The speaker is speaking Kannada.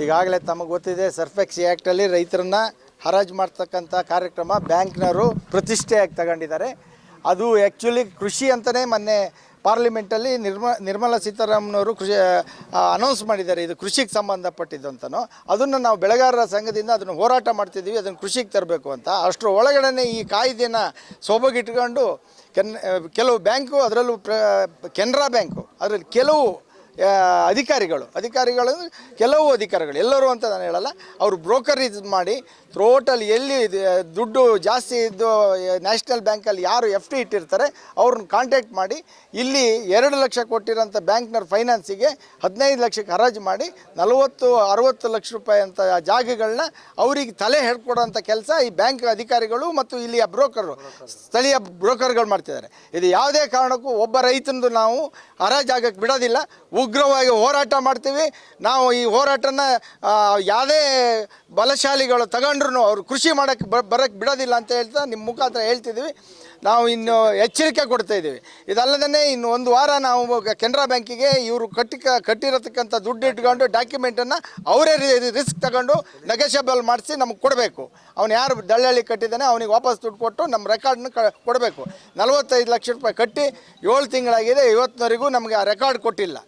ಈಗಾಗಲೇ ತಮಗೆ ಗೊತ್ತಿದೆ ಸರ್ಫೆಕ್ಸಿ ಆ್ಯಕ್ಟಲ್ಲಿ ರೈತರನ್ನ ಹರಾಜು ಮಾಡ್ತಕ್ಕಂಥ ಕಾರ್ಯಕ್ರಮ ಬ್ಯಾಂಕ್ನವರು ಪ್ರತಿಷ್ಠೆಯಾಗಿ ತಗೊಂಡಿದ್ದಾರೆ. ಅದು ಆ್ಯಕ್ಚುಲಿ ಕೃಷಿ ಅಂತಲೇ ಮೊನ್ನೆ ಪಾರ್ಲಿಮೆಂಟಲ್ಲಿ ನಿರ್ಮಲಾ ಸೀತಾರಾಮನವರು ಅನೌನ್ಸ್ ಮಾಡಿದ್ದಾರೆ, ಇದು ಕೃಷಿಗೆ ಸಂಬಂಧಪಟ್ಟಿದ್ದು ಅಂತನೋ. ಅದನ್ನು ನಾವು ಬೆಳೆಗಾರರ ಸಂಘದಿಂದ ಅದನ್ನು ಹೋರಾಟ ಮಾಡ್ತಿದ್ದೀವಿ, ಅದನ್ನು ಕೃಷಿಗೆ ತರಬೇಕು ಅಂತ. ಅಷ್ಟರ ಒಳಗಡೆ ಈ ಕಾಯ್ದೆನ ಸೊಬಗಿಟ್ಕೊಂಡು ಕೆಲವು ಬ್ಯಾಂಕು, ಅದರಲ್ಲೂ ಕೆನರಾ ಬ್ಯಾಂಕು, ಅದರಲ್ಲಿ ಕೆಲವು ಅಧಿಕಾರಿಗಳು ಕೆಲವು ಅಧಿಕಾರಿಗಳು, ಎಲ್ಲರೂ ಅಂತ ನಾನು ಹೇಳಲ್ಲ, ಅವರು ಬ್ರೋಕರೇಜ್ ಮಾಡಿ ಟೋಟಲ್ ಎಲ್ಲಿ ದುಡ್ಡು ಜಾಸ್ತಿ ಇದ್ದು ನ್ಯಾಷನಲ್ ಬ್ಯಾಂಕಲ್ಲಿ ಯಾರು FD ಇಟ್ಟಿರ್ತಾರೆ ಅವ್ರನ್ನ ಕಾಂಟ್ಯಾಕ್ಟ್ ಮಾಡಿ ಇಲ್ಲಿ 2 ಲಕ್ಷ ಕೊಟ್ಟಿರೋಂಥ ಬ್ಯಾಂಕ್ನವ್ರ ಫೈನಾನ್ಸಿಗೆ 15 ಲಕ್ಷಕ್ಕೆ ಹರಾಜು ಮಾಡಿ 40-60 ಲಕ್ಷ ರೂಪಾಯಿ ಅಂತ ಜಾಗಗಳನ್ನ ಅವರಿಗೆ ತಲೆ ಹೇಳ್ಕೊಡೋಂಥ ಕೆಲಸ ಈ ಬ್ಯಾಂಕ್ ಅಧಿಕಾರಿಗಳು ಮತ್ತು ಇಲ್ಲಿಯ ಬ್ರೋಕರು, ಸ್ಥಳೀಯ ಬ್ರೋಕರ್ಗಳು ಮಾಡ್ತಿದ್ದಾರೆ. ಇದು ಯಾವುದೇ ಕಾರಣಕ್ಕೂ ಒಬ್ಬ ರೈತನದು ನಾವು ಹರಾಜಾಗಕ್ಕೆ ಬಿಡೋದಿಲ್ಲ, ಉಗ್ರವಾಗಿ ಹೋರಾಟ ಮಾಡ್ತೀವಿ. ನಾವು ಈ ಹೋರಾಟನ ಯಾವುದೇ ಬಲಶಾಲಿಗಳು ತಗೊಂಡ್ರು ಅವರು ಕೃಷಿ ಮಾಡೋಕ್ಕೆ ಬರೋಕ್ಕೆ ಬಿಡೋದಿಲ್ಲ ಅಂತ ಹೇಳ್ತಾ ನಿಮ್ಮ ಮುಖಾಂತರ ಹೇಳ್ತಿದ್ದೀವಿ. ನಾವು ಇನ್ನು ಎಚ್ಚರಿಕೆ ಕೊಡ್ತಾ ಇದ್ದೀವಿ. ಇದಲ್ಲದೇ ಇನ್ನು 1 ವಾರ ನಾವು ಕೆನರಾ ಬ್ಯಾಂಕಿಗೆ ಇವರು ಕಟ್ಟಿರತಕ್ಕಂಥ ದುಡ್ಡು ಇಟ್ಕೊಂಡು ಡಾಕ್ಯುಮೆಂಟನ್ನು ಅವರೇ ರಿಸ್ಕ್ ತಗೊಂಡು ನೆಗೋಷಿಯಬಲ್ ಮಾಡಿಸಿ ನಮಗೆ ಕೊಡಬೇಕು. ಅವನು ಯಾರು ದಳ್ಳಾಳಿ ಕಟ್ಟಿದ್ದಾನೆ ಅವನಿಗೆ ವಾಪಸ್ ದುಡ್ಡು ಕೊಟ್ಟು ನಮ್ಮ ರೆಕಾರ್ಡ್ನ ಕೊಡಬೇಕು. 45 ಲಕ್ಷ ರೂಪಾಯಿ ಕಟ್ಟಿ 7 ತಿಂಗಳಾಗಿದೆ, ಇವತ್ತಿನವರೆಗೂ ನಮಗೆ ಆ ರೆಕಾರ್ಡ್ ಕೊಟ್ಟಿಲ್ಲ.